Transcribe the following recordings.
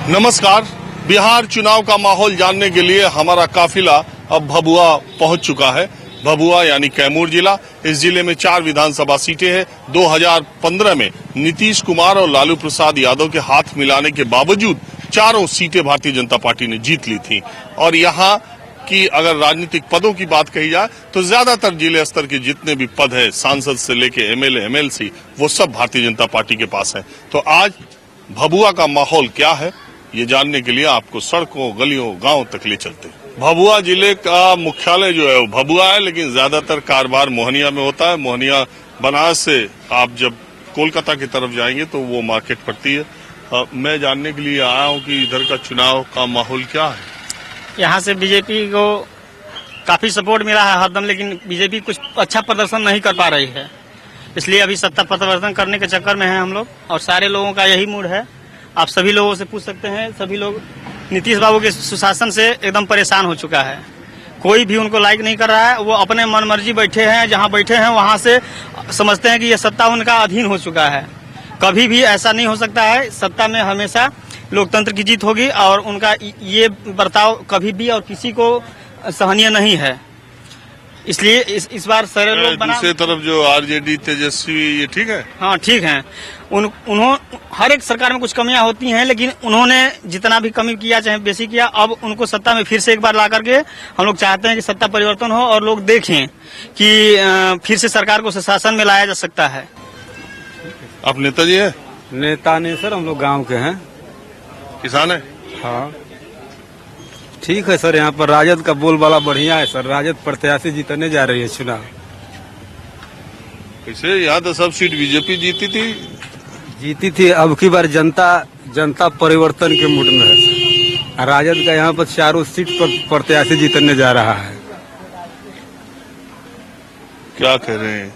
नमस्कार। बिहार चुनाव का माहौल जानने के लिए हमारा काफिला अब भभुआ पहुंच चुका है। भभुआ यानी कैमूर जिला। इस जिले में 4 विधानसभा सीटें हैं। 2015 में नीतीश कुमार और लालू प्रसाद यादव के हाथ मिलाने के बावजूद चारों सीटें भारतीय जनता पार्टी ने जीत ली थी। और यहाँ की अगर राजनीतिक पदों की बात कही जाए तो ज्यादातर जिले स्तर के जितने भी पद है, सांसद से लेके एमएलए एमएलसी, वो सब भारतीय जनता पार्टी के पास है। तो आज भभुआ का माहौल क्या है, ये जानने के लिए आपको सड़कों, गलियों, गांव तक ले चलते हैं। भभुआ जिले का मुख्यालय जो है वो भभुआ है, लेकिन ज्यादातर कारोबार मोहनिया में होता है। मोहनिया बनारस से आप जब कोलकाता की तरफ जाएंगे तो वो मार्केट पड़ती है। मैं जानने के लिए आया हूँ कि इधर का चुनाव का माहौल क्या है। यहाँ से बीजेपी को काफी सपोर्ट मिला है हरदम, लेकिन बीजेपी कुछ अच्छा प्रदर्शन नहीं कर पा रही है। इसलिए अभी सत्ता परिवर्तन करने के चक्कर में हैं हम लोग, और सारे लोगों का यही मूड है। आप सभी लोगों से पूछ सकते हैं, सभी लोग नीतीश बाबू के सुशासन से एकदम परेशान हो चुका है। कोई भी उनको लाइक नहीं कर रहा है। वो अपने मनमर्जी बैठे हैं, जहां बैठे हैं वहां से समझते हैं कि ये सत्ता उनका अधीन हो चुका है। कभी भी ऐसा नहीं हो सकता है। सत्ता में हमेशा लोकतंत्र की जीत होगी, और उनका ये बर्ताव कभी भी और किसी को सहनीय नहीं है। इसलिए इस बार सारे लोग दूसरी तरफ जो आरजेडी तेजस्वी, ये ठीक है। हाँ, ठीक है। हर एक सरकार में कुछ कमियां होती हैं, लेकिन उन्होंने जितना भी कमी किया चाहे बेसी किया, अब उनको सत्ता में फिर से एक बार ला करके हम लोग चाहते हैं कि सत्ता परिवर्तन हो और लोग देखें कि फिर से सरकार को शासन में लाया जा सकता है। आप नेताजी है? नेता नहीं सर, हम लोग गांव के हैं, किसान है। हाँ ठीक है सर। यहाँ पर राजद का बोलबाला बढ़िया है सर। राजद प्रत्याशी जीतने जा रही है चुनाव। वैसे यहाँ तो सब सीट बीजेपी जीती थी। अब की बार जनता परिवर्तन के मूड में है सर। राजद का यहाँ पर चारों सीट पर प्रत्याशी जीतने जा रहा है। क्या कह रहे हैं?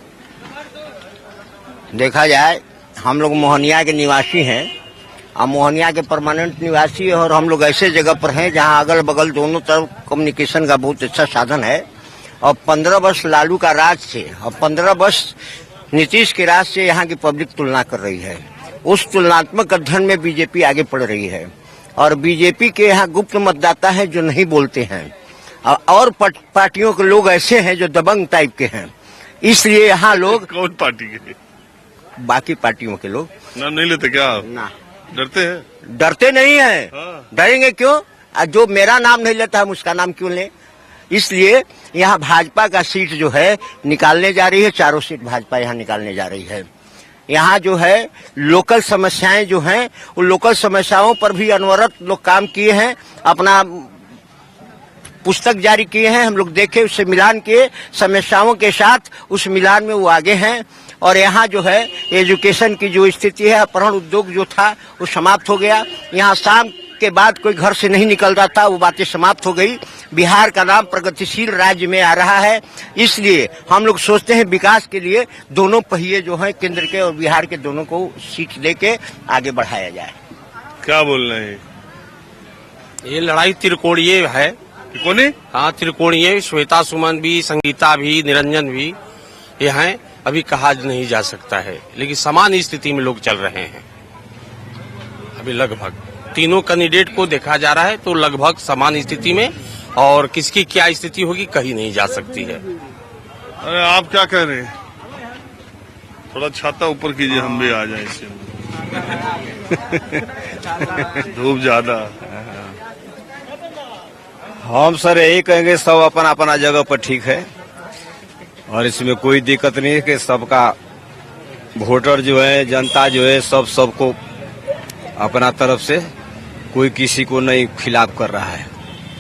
देखा जाए, हम लोग मोहनिया के निवासी हैं। अब मोहनिया के परमानेंट निवासी, और हम लोग ऐसे जगह पर हैं जहां अगल बगल दोनों तरफ कम्युनिकेशन का बहुत अच्छा साधन है। और 15 वर्ष लालू का राज से और 15 वर्ष नीतीश के राज से यहाँ की पब्लिक तुलना कर रही है। उस तुलनात्मक अध्ययन में बीजेपी आगे बढ़ रही है। और बीजेपी के यहाँ गुप्त मतदाता है जो नहीं बोलते हैं, और पार्टियों के लोग ऐसे हैं जो दबंग टाइप के हैं। इसलिए यहाँ लोग कौन पार्टी के? बाकी पार्टियों के लोग नाम नहीं लेते क्या? ना, डरते हैं? डरते नहीं है। हाँ। डरेंगे क्यों? जो मेरा नाम नहीं लेता है उसका नाम क्यों ले? इसलिए यहाँ भाजपा का सीट जो है निकालने जा रही है। चारों सीट भाजपा यहाँ निकालने जा रही है। यहाँ जो है लोकल समस्याएं जो हैं, उन लोकल समस्याओं पर भी अनवरत लोग काम किए हैं। अपना पुस्तक जारी किए हैं, हम लोग देखे, उससे मिलान किए समस्याओं के साथ, उस मिलान में वो आगे हैं। और यहाँ जो है एजुकेशन की जो स्थिति है, अपहरण उद्योग जो था वो समाप्त हो गया। यहाँ शाम के बाद कोई घर से नहीं निकल रहा था, वो बातें समाप्त हो गई। बिहार का नाम प्रगतिशील राज्य में आ रहा है। इसलिए हम लोग सोचते हैं विकास के लिए दोनों पहिए जो हैं, केंद्र के और बिहार के, दोनों को सीट देके आगे बढ़ाया जाए। क्या बोल रहे हैं? ये लड़ाई त्रिकोणीय है। कौन है? हाँ, त्रिकोणीय। श्वेता सुमन भी, संगीता भी, निरंजन भी ये हैं। अभी कहा नहीं जा सकता है, लेकिन समान स्थिति में लोग चल रहे हैं। अभी लगभग तीनों कैंडिडेट को देखा जा रहा है तो लगभग समान स्थिति में, और किसकी क्या स्थिति होगी कही नहीं जा सकती है। अरे आप क्या कह रहे हैं? थोड़ा छाता ऊपर कीजिए, हम भी आ जाए इससे। धूप ज्यादा। हम सर यही कहेंगे, सब अपना अपना जगह पर ठीक है, और इसमें कोई दिक्कत नहीं है कि सबका वोटर जो है, जनता जो है, सबको अपना तरफ से कोई किसी को नहीं खिलाफ कर रहा है।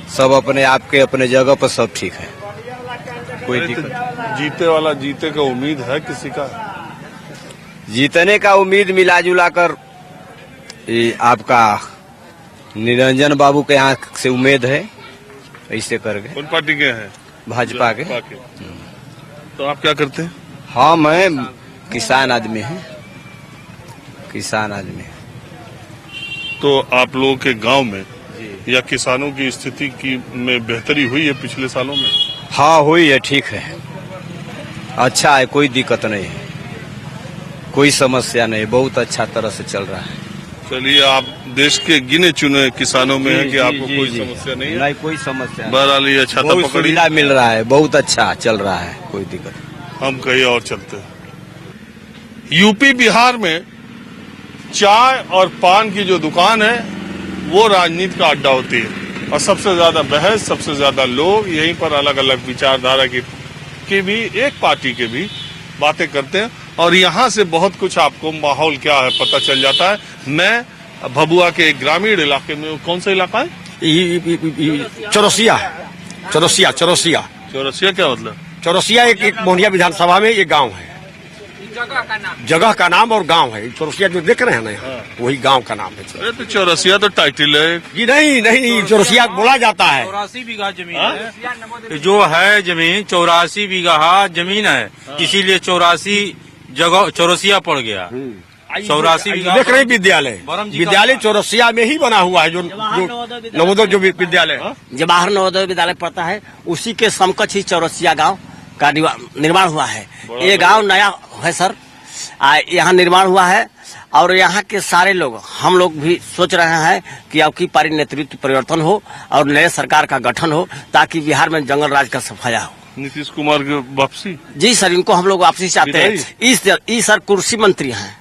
सब अपने आप के अपने जगह पर सब ठीक है, कोई दिक्कत। जीते वाला जीते का उम्मीद है किसी का? जीतने का उम्मीद मिला जुला कर आपका निरंजन बाबू के यहाँ से उम्मीद है। ऐसे करके। कौन पार्टी के हैं? भाजपा के। तो आप क्या करते हैं? हाँ, मैं किसान आदमी है। किसान आदमी। तो आप लोगों के गांव में या किसानों की स्थिति की में बेहतरी हुई है पिछले सालों में? हाँ, हुई है, ठीक है, अच्छा है, कोई दिक्कत नहीं है, कोई समस्या नहीं, बहुत अच्छा तरह से चल रहा है। चलिए, आप देश के गिने चुने किसानों में है कि जी, आपको जी, कोई जी। समस्या नहीं है। नहीं, कोई समस्या नहीं। बहरहाल ये छाता बहुत पकड़ी, सुविधा मिल रहा है, बहुत अच्छा चल रहा है, कोई दिक्कत नहीं। हम कहीं और चलते हैं। यूपी बिहार में चाय और पान की जो दुकान है वो राजनीति का अड्डा होती है और सबसे ज्यादा बहस, सबसे ज्यादा लोग यहीं पर अलग अलग विचारधारा की भी, एक पार्टी के भी बातें करते हैं और यहाँ से बहुत कुछ आपको माहौल क्या है पता चल जाता है। मैं भभुआ के एक ग्रामीण इलाके में, कौन सा इलाका है? चौरसिया चौरसिया चौरसिया चौरसिया क्या मतलब? चौरसिया एक मोहनिया विधानसभा में एक गांव है, जगह का नाम और गांव है। चौरसिया जो देख रहे हैं ना यहाँ, वही गांव का नाम है। अरे तो चौरसिया तो टाइटल है। जी नहीं नहीं, चौरसिया बोला जाता है। 84 बीघा जमीन है, जो है जमीन 84 बीघा जमीन है, इसीलिए 84 जगह चौरसिया पड़ गया। 84 बीघा देख रहे हैं विद्यालय, विद्यालय चौरसिया में ही बना हुआ है, जो नवोदय जो विद्यालय है, जवाहर नवोदय विद्यालय पड़ता है, उसी के समकक्ष ही चौरसिया गांव का निर्माण हुआ है। ये गांव नया है सर, यहाँ निर्माण हुआ है और यहाँ के सारे लोग, हम लोग भी सोच रहे हैं कि अब की पारी नेतृत्व परिवर्तन हो और नए सरकार का गठन हो ताकि बिहार में जंगल राज का सफाया हो। नीतीश कुमार की वापसी? जी सर, इनको हम लोग वापसी चाहते हैं। इस सर कुर्सी मंत्री हैं,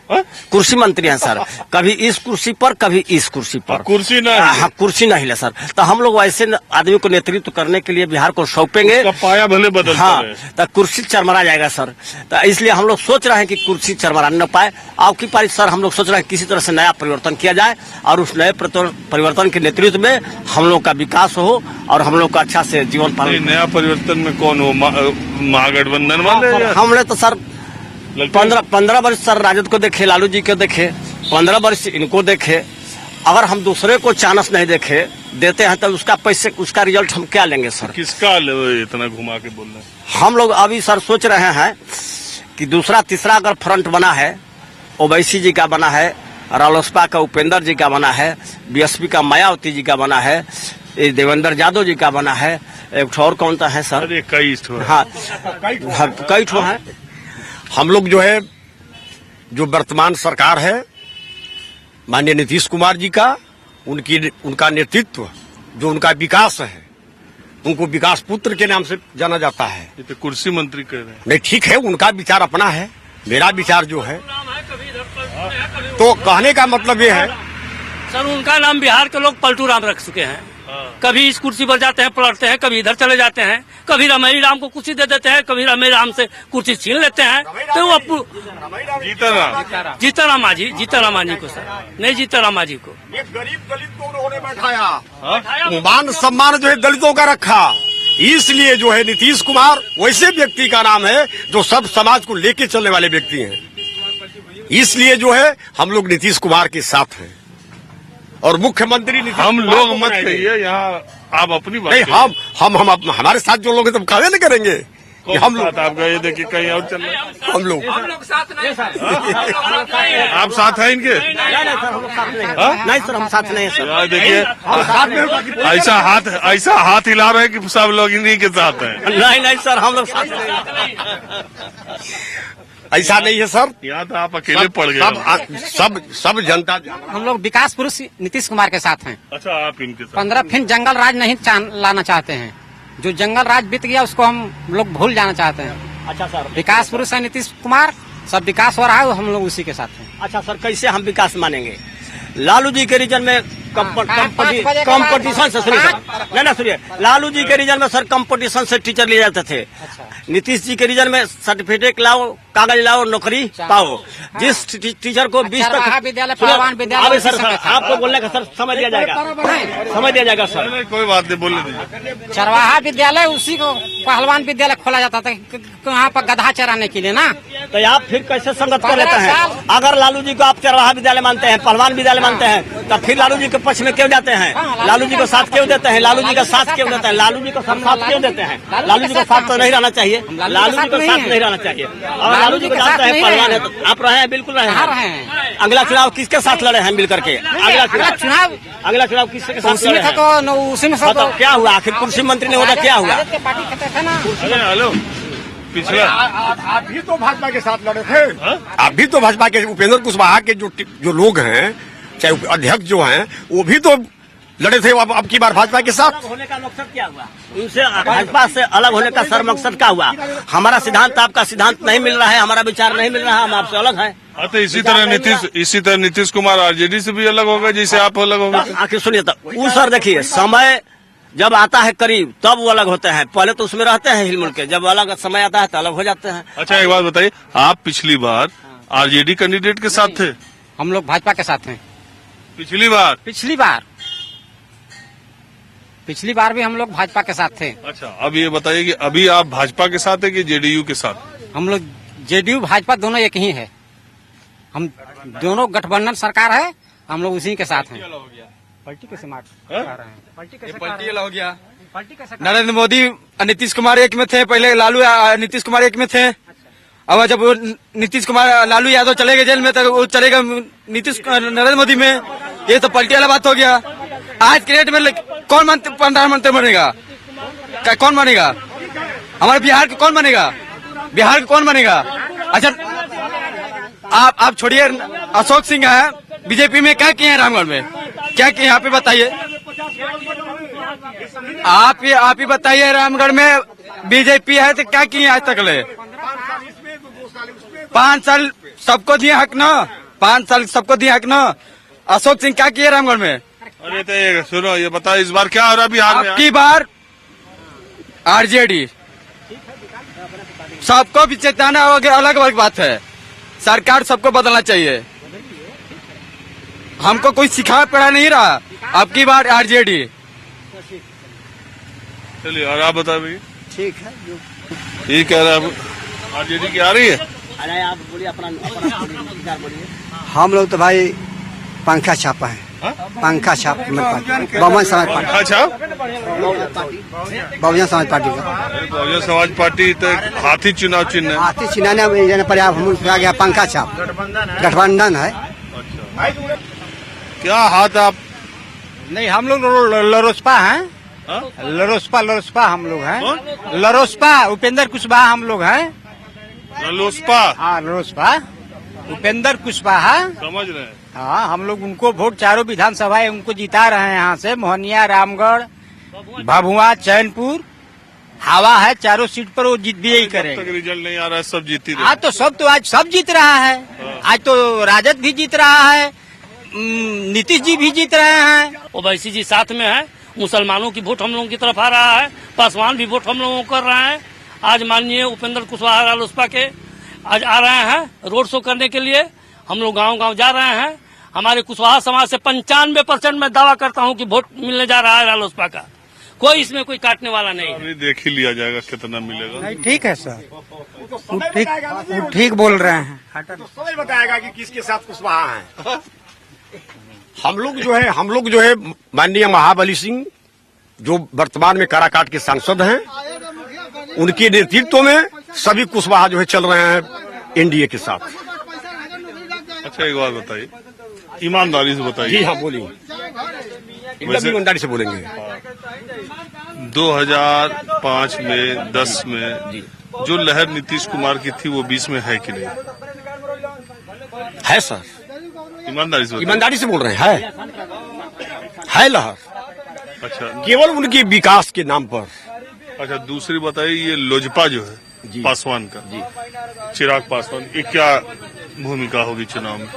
कुर्सी मंत्री हैं सर, कभी इस कुर्सी पर कभी इस कुर्सी पर। कुर्सी ना हाँ, कुर्सी नहीं है सर, तो हम लोग वैसे आदमी को नेतृत्व करने के लिए बिहार को सौंपेंगे। पाया भले बदल, हाँ, तो कुर्सी चरमरा जाएगा सर, तो इसलिए हम लोग सोच रहे हैं कि कुर्सी चरमरा न पाए। अब की पारी सर हम लोग सोच रहे हैं किसी तरह से नया परिवर्तन किया जाए और उस नए परिवर्तन के नेतृत्व में हम लोग का विकास हो और हम लोग का अच्छा से जीवन पालन। नया परिवर्तन में कौन हो? महागठबंधन वाले? हमने तो सर 15 वर्ष सर राजद को देखे, लालू जी को देखे, 15 वर्ष इनको देखे। अगर हम दूसरे को चांस नहीं देते हैं तो उसका रिजल्ट हम क्या लेंगे सर? किसका इतना घुमा के बोल रहे हैं? हम लोग अभी सर सोच रहे हैं कि दूसरा तीसरा अगर फ्रंट बना है, ओवैसी जी का बना है, रालोसपा का उपेंद्र जी का बना है, बीएसपी का मायावती जी का बना है, देवेंद्र यादव जी का बना है, एक और कौन सा है सर? अरे कई ठो। हाँ, कई ठो है। हम लोग जो है, जो वर्तमान सरकार है माननीय नीतीश कुमार जी का, उनका नेतृत्व, जो उनका विकास है, उनको विकास पुत्र के नाम से जाना जाता है। ये तो कुर्सी मंत्री कह रहे हैं। नहीं ठीक है, उनका विचार अपना है, मेरा विचार जो है, तो कहने का मतलब ये है सर, उनका नाम बिहार के लोग पलटू राम रख चुके हैं। कभी इस कुर्सी पर जाते हैं पलटते हैं, कभी इधर चले जाते हैं, कभी रमई राम को कुर्सी दे देते हैं, कभी रमई राम से कुर्सी छीन लेते हैं। तो वो जीतन राम मांझी को सर, नहीं जीतन राम मांझी को। एक गरीब दलित को उन्होंने बैठाया, मान सम्मान जो है दलितों का रखा, इसलिए जो है नीतीश कुमार वैसे व्यक्ति का नाम है जो सब समाज को लेके चलने वाले व्यक्ति हैं। इसलिए जो है हम लोग नीतीश कुमार के साथ हैं और मुख्यमंत्री नीतीश हम कुमार लोग को मत बनाएंगे। कहिए, यहाँ आप अपनी बात नहीं, कहिए। हम हमारे साथ जो लोग हैं तो कहवे नहीं करेंगे कि हम लोग, आपका ये देखिए कहीं और चल रहा है। हम लोग आप साथ हैं इनके? नहीं सर, हम साथ नहीं है सर। यार देखिए, ऐसा हाथ हिला रहे हैं कि सब लोग इन्हीं के साथ हैं। नहीं सर, हम लोग साथ नहीं। ऐसा नहीं है सर, यहाँ तो आप अकेले पड़ गए। सब जनता। हम लोग विकास पुरुष नीतीश कुमार के साथ हैं। अच्छा, आप इनके साथ? 15 फिर जंगल राज नहीं लाना चाहते हैं। जो जंगल राज बीत गया उसको हम लोग भूल जाना चाहते हैं। अच्छा सर, विकास पुरुष है नीतीश कुमार, सब विकास हो रहा है, हम लोग उसी के साथ हैं। अच्छा सर, कैसे हम विकास मानेंगे? लालू जी के रीजन में कंपटीशन से, सुनिए, लालू जी के रीजन में सर कंपटीशन से टीचर लिए जाते थे। नीतीश जी के रीजन में सर्टिफिकेट लाओ, कागज लाओ, नौकरी पाओ। जिस टीचर को 20 तक विद्यालय, पहलवान विद्यालय, सर आपको बोलने का सर समय दिया जाएगा, समय दिया जाएगा सर। नहीं, कोई बात नहीं, बोलने दीजिए। चरवाहा विद्यालय, उसी को पहलवान विद्यालय खोला जाता था वहाँ पर गधा चराने के लिए ना। तो आप फिर कैसे संगत कर लेते हैं? अगर लालू जी को आप चरवाहा विद्यालय मानते हैं, पहलवान विद्यालय मानते हैं, तो फिर लालू जी के पक्ष में क्यों जाते हैं? लालू जी को साथ क्यों देते हैं? लालू जी का साथ क्यों देते हैं? लालू जी को साथ क्यों देते हैं? लालू जी का साथ तो नहीं रहना चाहिए, लालू जी को साथ नहीं रहना चाहिए। और लालू जी को जानते हैं पहलवान है, तो आप रहे हैं, बिल्कुल रहे हैं। अगला चुनाव किसके साथ लड़े हैं मिल करके? अगला चुनाव किसके साथ लड़े हैं? उसी में तो क्या हुआ? आखिर कुर्सी मंत्री नहीं होता, क्या हुआ? हेलो, पिछला आप भी तो भाजपा के साथ लड़े थे, आप भी तो भाजपा के, उपेंद्र कुशवाहा के जो लोग हैं चाहे अध्यक्ष जो हैं वो भी तो लड़े थे अब की बार भाजपा के साथ। अलग होने का मकसद क्या हुआ? उनसे भाजपा से अलग होने का सर मकसद क्या हुआ? हमारा सिद्धांत आपका सिद्धांत नहीं मिल रहा है, हमारा विचार नहीं मिल रहा है, हम आपसे अलग हैं। हाँ, तो इसी तरह नीतीश कुमार आरजेडी से भी अलग होगा जैसे आप अलग होंगे। आखिर सुनिए तो वो सर देखिए, समय जब आता है करीब तब वो अलग होते हैं, पहले तो उसमें रहते हैं हिलमुल के, जब अलग समय आता है तो अलग हो जाते हैं। अच्छा, एक बात बताइए, आप पिछली बार आरजेडी कैंडिडेट के साथ थे? हम लोग भाजपा के साथ हैं। पिछली बार भी हम लोग भाजपा के साथ थे। अच्छा, अब ये बताइए कि अभी आप भाजपा के साथ है कि जेडीयू के साथ? हम लोग जेडीयू भाजपा दोनों एक ही है, हम दोनों गठबंधन सरकार है, हम लोग उसी के साथ हैं। पलटी कैसे मार रहे हैं? पलटी हो गया। नरेंद्र मोदी नीतीश कुमार एक में थे, पहले लालू नीतीश कुमार एक में थे। अब जब नीतीश कुमार लालू यादव चले गए जेल में तो वो चलेगा नीतीश नरेंद्र मोदी में। ये तो पलटी वाला बात हो गया। आज के डेट में कौन प्रधानमंत्री बनेगा? कौन बनेगा? हमारे बिहार का कौन बनेगा? बिहार का कौन बनेगा? अच्छा, आप छोड़िए, अशोक सिंह है बीजेपी में, क्या किए हैं रामगढ़ में? क्या किए यहाँ पे बताइए? आप ही बताइए, रामगढ़ में बीजेपी है तो क्या किए आज तक ले? 5 साल सबको दिए हक ना, 5 साल सबको दिए हक ना। अशोक सिंह क्या किए रामगढ़ में? अरे तो सुनो, ये बताओ इस बार क्या हो रहा है बिहार में? आपकी बार आरजेडी, सबको भी चेताना होगा, अलग अलग बात है। सरकार सबको बदलना चाहिए, हमको कोई सिखा पढ़ा नहीं रहा। आपकी बार आरजेडी। चलिए, और आप बताओ भैया। ठीक है, ये कह रहा है आरजेडी की आ रही है। अरे आप बोलिए, अपना विचार बोलिए। हम लोग तो भाई पंखा छापा है, पंखा छाप बहुजन समाज पार्टी, बहुजन समाज पार्टी का। बहुजन समाज पार्टी तो हाथी चुनाव चिन्ह है। हाथी चिन्ह पर हम आ गया पंखा छाप, गठबंधन है। क्या हाथ आप? नहीं, हम लोग लरोसपा हैं। लरोसपा हम लोग हैं। लरोसपा उपेंद्र कुशवाहा हम लोग हैं। लोसपा? हाँ, लरोसपा उपेंद्र कुशवाहा। समझ रहे हैं। हाँ, हम लोग उनको वोट चारों विधानसभाएं उनको जिता रहे हैं। यहाँ से मोहनिया, रामगढ़, भभुआ, चैनपुर हवा है, चारों सीट पर वो जीत भी यही करेंगे। तक रिजल्ट नहीं आ रहा है, सब जीती रहे। आज तो आज सब जीत रहा है। आज तो राजद भी जीत रहा है, नीतीश जी भी जीत रहे हैं। ओवैसी जी साथ में है, मुसलमानों की वोट हम लोगों की तरफ आ रहा है, पासवान भी वोट हम लोगों को कर रहे हैं। आज माननीय उपेंद्र कुशवाहा रालोसपा के आज आ रहे हैं रोड शो करने के लिए। हम लोग गांव-गांव जा रहे हैं। हमारे कुशवाहा समाज से 95% में दावा करता हूं कि वोट मिलने जा रहा है रालोसपा का। कोई इसमें कोई काटने वाला नहीं है। अभी देख ही लिया जाएगा कितना मिलेगा। नहीं, ठीक है सर, वो ठीक बोल रहे हैं। समझ बताएगा कि किसके साथ कुशवाहा है। हम लोग जो है माननीय महाबली सिंह जो वर्तमान में काराकाट के सांसद हैं, उनके नेतृत्व में सभी कुशवाहा जो है चल रहे हैं एनडीए के साथ। अच्छा, एक बात बताइए, ईमानदारी से बताइए। जी हाँ, बोलिए। ईमानदारी से बोलेंगे। 2005 में 10 में जो लहर नीतीश कुमार की थी वो 20 में है कि नहीं? है सर, ईमानदारी से बोल रहे हैं। है लहर। अच्छा, केवल उनके विकास के नाम पर। अच्छा, दूसरी बताइए, ये लोजपा जो है पासवान का, चिराग पासवान, ये क्या भूमिका होगी चुनाव में?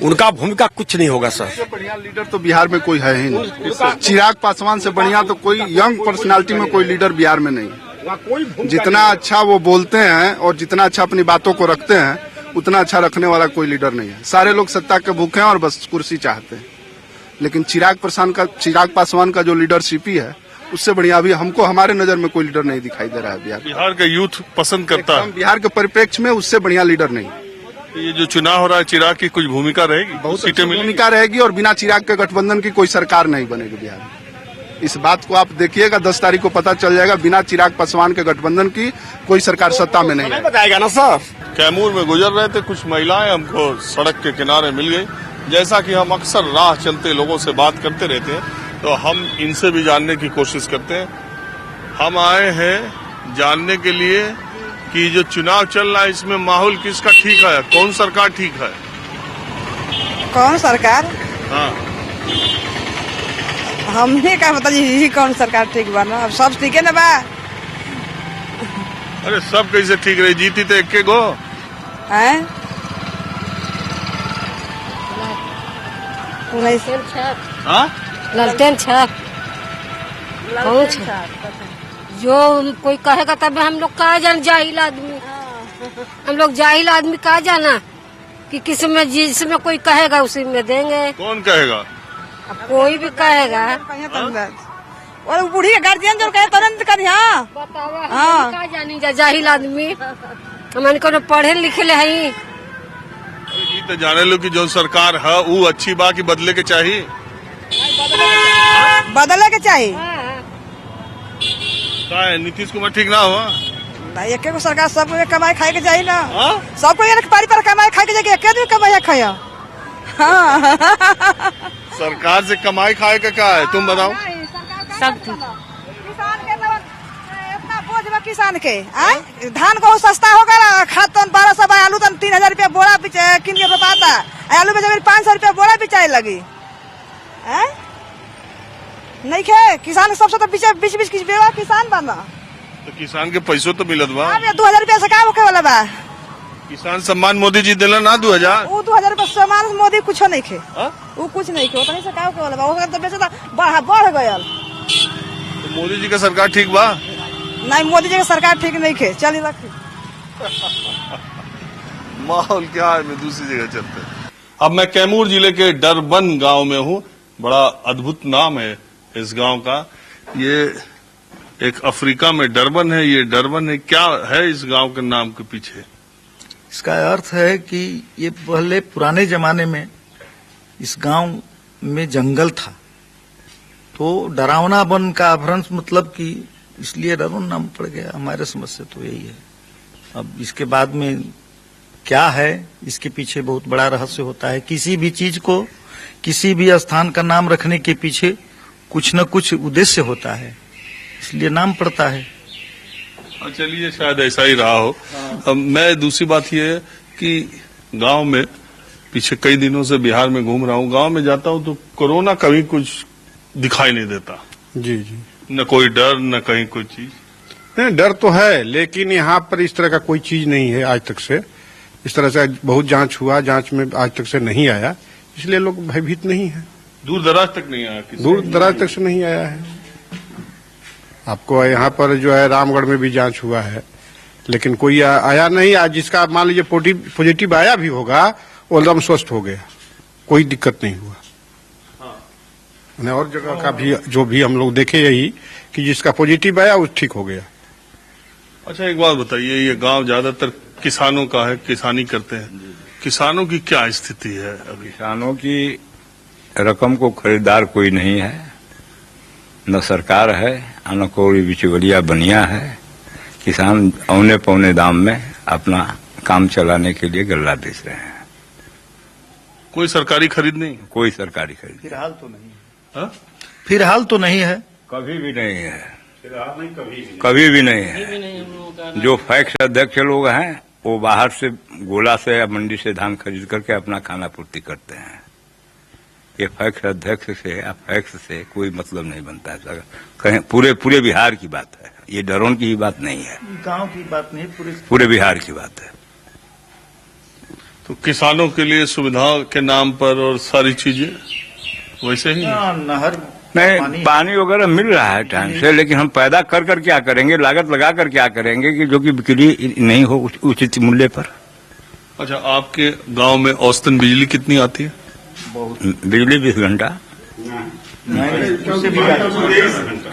उनका भूमिका कुछ नहीं होगा सर। सबसे बढ़िया लीडर तो बिहार में कोई है ही नहीं। चिराग पासवान से बढ़िया तो कोई यंग पर्सनालिटी में कोई लीडर बिहार में नहीं। जितना अच्छा वो बोलते हैं और जितना अच्छा अपनी बातों को रखते हैं, उतना अच्छा रखने वाला कोई लीडर नहीं है। सारे लोग सत्ता के भूखे हैं और बस कुर्सी चाहते हैं। लेकिन चिराग पासवान का जो लीडरशिप ही है, उससे बढ़िया अभी हमको हमारे नजर में कोई लीडर नहीं दिखाई दे रहा है। बिहार का यूथ पसंद करता है बिहार के परिप्रेक्ष्य में उससे बढ़िया लीडर नहीं। ये जो चुनाव हो रहा है, चिराग की कुछ भूमिका रहेगी? बहुत सीटें भूमिका रहेगी और बिना चिराग के गठबंधन की कोई सरकार नहीं बनेगी बिहार में। इस बात को आप देखिएगा, 10 तारीख को पता चल जाएगा। बिना चिराग पासवान के गठबंधन की कोई सरकार सत्ता में नहीं बताएगा ना सर। कैमूर में गुजर रहे थे, कुछ महिलाएं हमको सड़क के किनारे मिल गई। जैसा कि हम अक्सर राह चलते लोगों से बात करते रहते हैं, तो हम इनसे भी जानने की कोशिश करते हैं। हम आए हैं जानने के लिए कि जो चुनाव चल रहा है, इसमें माहौल किसका ठीक है, कौन सरकार ठीक है? कौन सरकार? हाँ, हमने का पता यही कौन सरकार ठीक बा ना, अब सब ठीक है ना बा। अरे सब कैसे ठीक रही, जीती तो एक गो। हैं? हाँ? लालटेन छाप कौन छाप? जो कोई कहेगा तब हम लोग कहा जान, जाहिल आदमी, हम लोग जाहिल आदमी कहा जाना कि किसमें जिसमें कोई कहेगा उसी में देंगे। कौन कहेगा? अब कोई भी कहेगा। और बूढ़ी गार्जियन जो कहे तुरंत कर। हाँ हाँ, कहा जानी जाहिल आदमी, हमारे को पढ़े लिखे है। ये तो जाने लो कि जो सरकार है वो अच्छी बा कि बदले के चाहिए। बदले के चाहिए। क्या है, नीतीश कुमार ठीक ना हुआ? भाई एक सरकार सबको कमाई खाए के चाहिए ना। सबको एक पारी पर कमाई खाए के चाहिए, एक आदमी कमाई खाया। हाँ। सरकार से कमाई खाए का क्या है, तुम बताओ। सब किसान के इतना बोझ बा किसान के। धान बहुत सस्ता हो गया, खाद तो 1200 बा, आलू तो 3000 रुपया बोरा किन के रोपाता, आलू में जब 500 रुपया बोरा बिचाए लगी। नहीं खे किसान सबसे तो बीच बीच बेवा किसान बना। तो किसान के पैसों तो मिलत बा। 2000 रुपया से का होके वाला बा। किसान सम्मान मोदी जी दिला ना 2000। वो 2000 रुपया सम्मान मोदी कुछ नहीं खे। वो कुछ नहीं खे, उतने से का होके वाला बा। वो तो बेचे बढ़ गया। तो मोदी जी का सरकार ठीक बा? नहीं, मोदी जी का सरकार ठीक नहीं खे। चलिए रखी। माहौल क्या है, मैं दूसरी जगह चलते हैं। अब मैं कैमूर जिले के डरबन गांव में हूँ। बड़ा अद्भुत नाम है इस गांव का। ये एक अफ्रीका में डरबन है। ये डरबन है, क्या है इस गांव के नाम के पीछे? इसका अर्थ है कि ये पहले पुराने जमाने में इस गांव में जंगल था, तो डरावना वन का अपभ्रंश मतलब कि इसलिए डरवन नाम पड़ गया। हमारे समझ से तो यही है। अब इसके बाद में क्या है, इसके पीछे बहुत बड़ा रहस्य होता है। किसी भी चीज को, किसी भी स्थान का नाम रखने के पीछे कुछ न कुछ उद्देश्य होता है, इसलिए नाम पड़ता है। चलिए, शायद ऐसा ही रहा हो। अब मैं दूसरी बात ये है कि गांव में पीछे कई दिनों से बिहार में घूम रहा हूँ, गांव में जाता हूँ तो कोरोना कभी कुछ दिखाई नहीं देता। जी जी, न कोई डर, न कहीं कोई चीज। नहीं, डर तो है, लेकिन यहाँ पर इस तरह का कोई चीज नहीं है आज तक से। इस तरह से बहुत जांच हुआ, जांच में आज तक से नहीं आया, इसलिए लोग भयभीत नहीं है। दूर दराज तक नहीं आया? दूर दराज तक से नहीं आया है। आपको यहाँ पर जो है रामगढ़ में भी जांच हुआ है, लेकिन कोई आया नहीं। आज जिसका मान लीजिए पॉजिटिव आया भी होगा, वो एकदम स्वस्थ हो गया, कोई दिक्कत नहीं हुआ। और जगह का भी जो भी हम लोग देखे यही कि जिसका पॉजिटिव आया वो ठीक हो गया। अच्छा, एक बात बताइए, ये गांव ज्यादातर किसानों का है, किसानी करते हैं। किसानों की क्या स्थिति है अभी? किसानों की रकम को खरीदार कोई नहीं है, न सरकार है, न कोई बिचौलिया बनिया है। किसान औने पौने दाम में अपना काम चलाने के लिए गल्ला बेच रहे हैं। कोई सरकारी खरीद नहीं? कोई सरकारी खरीद फिलहाल तो नहीं। हाँ? फिलहाल तो नहीं है, कभी भी नहीं है। फिलहाल नहीं, कभी भी नहीं है। जो फैक्स अध्यक्ष लोग हैं वो बाहर से गोला से या मंडी से धान खरीद करके अपना खाना पूर्ति करते हैं। ये फैक्स अध्यक्ष से या फैक्स से कोई मतलब नहीं बनता है। कहीं पूरे बिहार की बात है, ये डरोन की ही बात नहीं है, गांव की बात नहीं, पूरे बिहार की बात है। तो किसानों के लिए सुविधा के नाम पर और सारी चीजें वैसे ही नहर नहीं, पानी वगैरह मिल रहा है टाइम से, लेकिन हम पैदा कर क्या करेंगे, लागत लगा कर क्या करेंगे कि जो कि बिक्री नहीं हो उचित मूल्य पर। अच्छा, आपके गांव में औसतन बिजली कितनी आती है? बिजली 20 घंटा,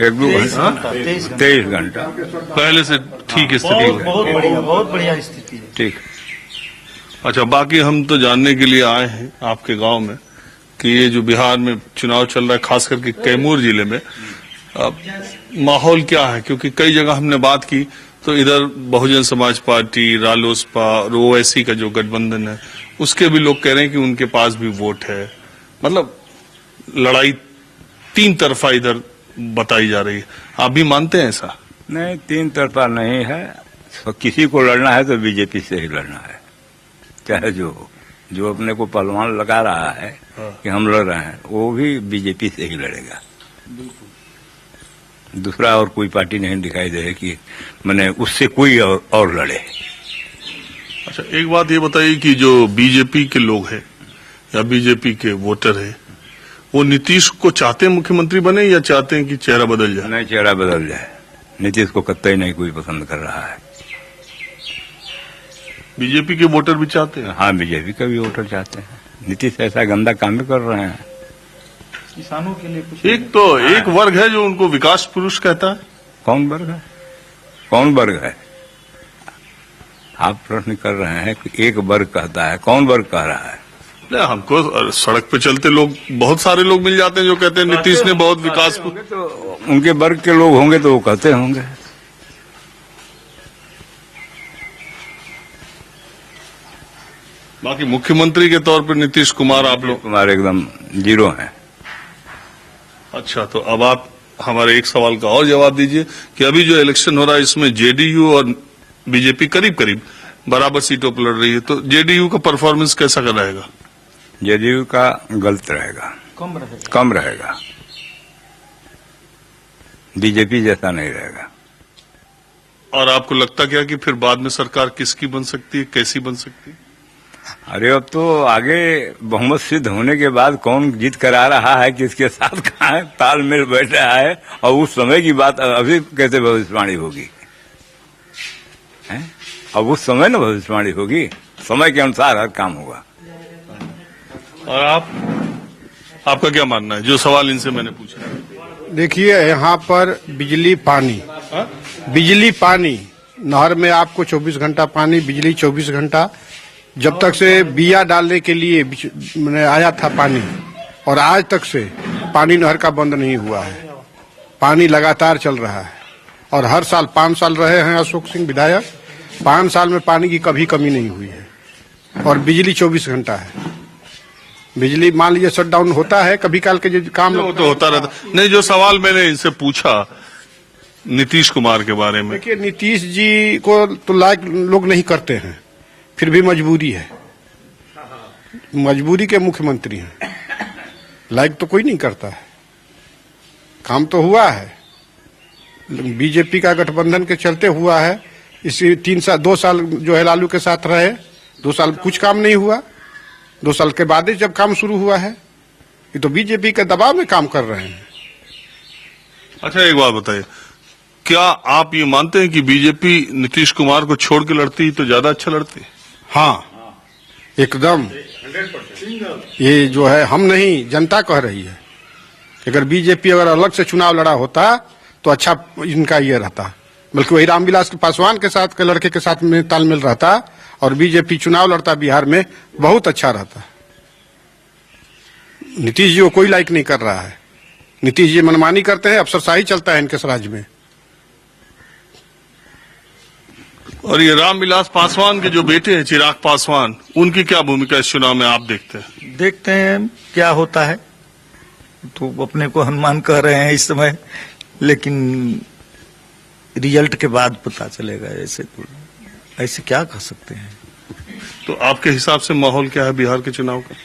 1-2 घंटा, 23 घंटा। पहले से ठीक स्थिति है? बहुत बढ़िया स्थिति है। ठीक। अच्छा, बाकी हम तो जानने के लिए आए हैं आपके गांव में कि ये जो बिहार में चुनाव चल रहा है, खास करके कैमूर जिले में, अब माहौल क्या है? क्योंकि कई जगह हमने बात की तो इधर बहुजन समाज पार्टी, रालोसपा और ओवैसी का जो गठबंधन है, उसके भी लोग कह रहे हैं कि उनके पास भी वोट है। मतलब लड़ाई 3 तरफा इधर बताई जा रही है। आप भी मानते हैं ऐसा? नहीं, 3 तरफा नहीं है। तो किसी को लड़ना है तो बीजेपी से ही लड़ना है, चाहे जो हो। जो अपने को पहलवान लगा रहा है कि हम लड़ रहे हैं, वो भी बीजेपी से ही लड़ेगा। दूसरा और कोई पार्टी नहीं दिखाई दे कि मैंने उससे कोई और लड़े। अच्छा, एक बात ये बताइए कि जो बीजेपी के लोग हैं या बीजेपी के वोटर हैं, वो नीतीश को चाहते हैं मुख्यमंत्री बने या चाहते हैं कि चेहरा बदल जाए? नहीं, चेहरा बदल जाए। नीतीश को कतई नहीं कोई पसंद कर रहा है। बीजेपी के वोटर भी चाहते हैं? हाँ, बीजेपी का भी वोटर चाहते हैं। नीतीश ऐसा गंदा काम भी कर रहे हैं। किसानों के लिए कुछ एक वर्ग है जो उनको विकास पुरुष कहता है। कौन वर्ग है? कौन वर्ग है? आप प्रश्न कर रहे हैं कि एक वर्ग कहता है, कौन वर्ग कह रहा है? नहीं, हमको सड़क पे चलते लोग, बहुत सारे लोग मिल जाते हैं जो कहते हैं नीतीश ने बहुत विकास। तो उनके वर्ग के लोग होंगे तो वो कहते होंगे। बाकी मुख्यमंत्री के तौर पर नीतीश कुमार, आप लोग कुमार एकदम जीरो हैं। अच्छा, तो अब आप हमारे एक सवाल का और जवाब दीजिए कि अभी जो इलेक्शन हो रहा है इसमें जेडीयू और बीजेपी करीब करीब बराबर सीटों पर लड़ रही है, तो जेडीयू का परफॉर्मेंस कैसा रहेगा? जेडीयू का गलत रहेगा, कम रहेगा। बीजेपी जैसा नहीं रहेगा। और आपको लगता क्या कि फिर बाद में सरकार किसकी बन सकती है, कैसी बन सकती है? अरे अब तो आगे बहुमत सिद्ध होने के बाद कौन जीत कर आ रहा है, किसके साथ कहाँ है, तालमेल बैठ रहा है, और उस समय की बात अभी कैसे भविष्यवाणी होगी? अब उस समय न भविष्यवाणी होगी, समय के अनुसार हर काम होगा। और आपका क्या मानना है जो सवाल इनसे मैंने पूछा? देखिए, यहाँ पर बिजली पानी नहर में आपको 24 घंटा पानी, बिजली 24 घंटा। जब तक से बिया डालने के लिए मैंने आया था पानी, और आज तक से पानी नहर का बंद नहीं हुआ है। पानी लगातार चल रहा है, और हर साल 5 साल रहे हैं अशोक सिंह विधायक, 5 साल में पानी की कभी कमी नहीं हुई है। और बिजली 24 घंटा है। बिजली मान लीजिए शटडाउन होता है कभी काल के जो काम तो होता रहता। नहीं, जो सवाल मैंने इनसे पूछा नीतीश कुमार के बारे में, देखिए नीतीश जी को तो लायक लोग नहीं करते हैं, फिर भी मजबूरी है, मजबूरी के मुख्यमंत्री हैं। लायक तो कोई नहीं करता है। काम तो हुआ है, बीजेपी का गठबंधन के चलते हुआ है। इसी 2 साल जो है लालू के साथ रहे, 2 साल कुछ काम नहीं हुआ। 2 साल के बाद ही जब काम शुरू हुआ है, ये तो बीजेपी के दबाव में काम कर रहे हैं। अच्छा, एक बात बताइए, क्या आप ये मानते हैं कि बीजेपी नीतीश कुमार को छोड़ के लड़ती तो ज्यादा अच्छा लड़ती? हाँ, एकदम। ये जो है हम नहीं, जनता कह रही है। अगर बीजेपी अगर अलग से चुनाव लड़ा होता तो अच्छा इनका ये रहता। बल्कि वही रामविलास पासवान के साथ के लड़के के साथ में तालमेल रहता, और बीजेपी चुनाव लड़ता बिहार में, बहुत अच्छा रहता। नीतीश जी को कोई लाइक नहीं कर रहा है। नीतीश जी मनमानी करते हैं, अफसरशाही चलता है इनके राज्य में। और ये रामविलास पासवान के जो बेटे हैं चिराग पासवान, उनकी क्या भूमिका इस चुनाव में आप देखते हैं? देखते हैं क्या होता है। तो अपने को हनुमान कह रहे हैं इस समय, लेकिन रिजल्ट के बाद पता चलेगा। ऐसे क्या कह सकते हैं। तो आपके हिसाब से माहौल क्या है बिहार के चुनाव का?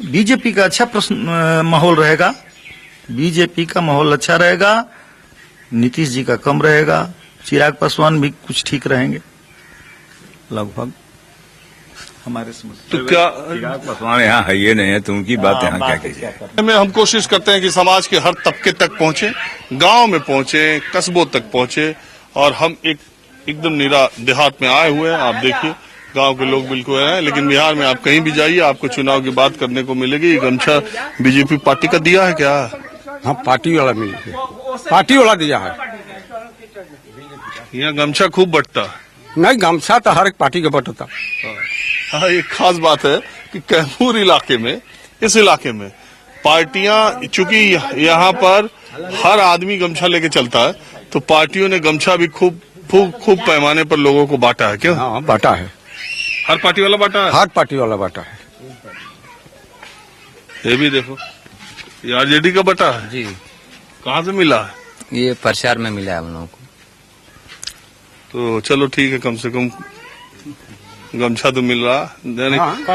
बीजेपी का अच्छा माहौल रहेगा। बीजेपी का माहौल अच्छा रहेगा। नीतीश जी का कम रहेगा। चिराग पासवान भी कुछ ठीक रहेंगे लगभग हमारे समझ। तो क्या चिराग पासवान यहाँ है ये नहीं है, तो उनकी बात यहाँ क्या कीजिए। में हम कोशिश करते हैं कि समाज के हर तबके तक पहुंचे, गांव में पहुंचे, कस्बों तक पहुंचे। और हम एकदम निरा देहात में आए हुए हैं। आप देखिए गांव के लोग बिल्कुल हैं, लेकिन बिहार में आप कहीं भी जाइए आपको चुनाव की बात करने को मिलेगी। गमछा बीजेपी पार्टी का दिया है क्या? हाँ, पार्टी वाला मिल पार्टी वाला दिया है। यहाँ गमछा खूब बंटता है। नहीं, गमछा तो हर एक पार्टी का बंटता। हाँ, एक खास बात है कि कैमूर इलाके में, इस इलाके में पार्टियां, चूंकि यहाँ पर हर आदमी गमछा लेके चलता है, तो पार्टियों ने गमछा भी खूब पैमाने पर लोगों को बांटा है। क्यों? हाँ, बांटा है। हर पार्टी वाला बांटा है। हर पार्टी वाला बांटा है। ये भी देखो, ये आरजेडी का बटा है जी। कहाँ से मिला है? ये प्रचार में मिला है हम लोगों को। तो चलो ठीक है, कम से कम गमछा तो मिल रहा,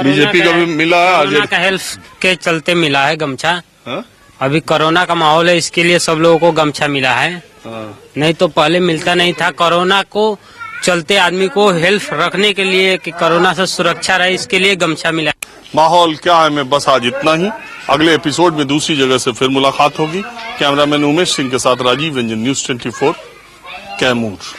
बीजेपी का भी मिला है। कोरोना का हेल्प के चलते मिला है गमछा। हाँ? अभी कोरोना का माहौल है, इसके लिए सब लोगों को गमछा मिला है। नहीं तो पहले मिलता नहीं था। कोरोना को चलते आदमी को हेल्प रखने के लिए कि कोरोना से सुरक्षा रहे, इसके लिए गमछा मिला। माहौल क्या है मैं बस आज इतना ही। अगले एपिसोड में दूसरी जगह से फिर मुलाकात होगी। कैमरामैन उमेश सिंह के साथ राजीव रंजन, न्यूज 24 कैमूर।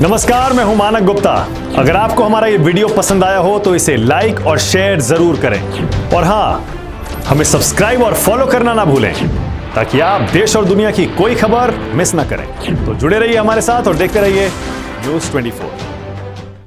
नमस्कार, मैं हूं मानक गुप्ता। अगर आपको हमारा ये वीडियो पसंद आया हो तो इसे लाइक और शेयर जरूर करें, और हाँ, हमें सब्सक्राइब और फॉलो करना ना भूलें ताकि आप देश और दुनिया की कोई खबर मिस ना करें। तो जुड़े रहिए हमारे साथ और देखते रहिए न्यूज 24।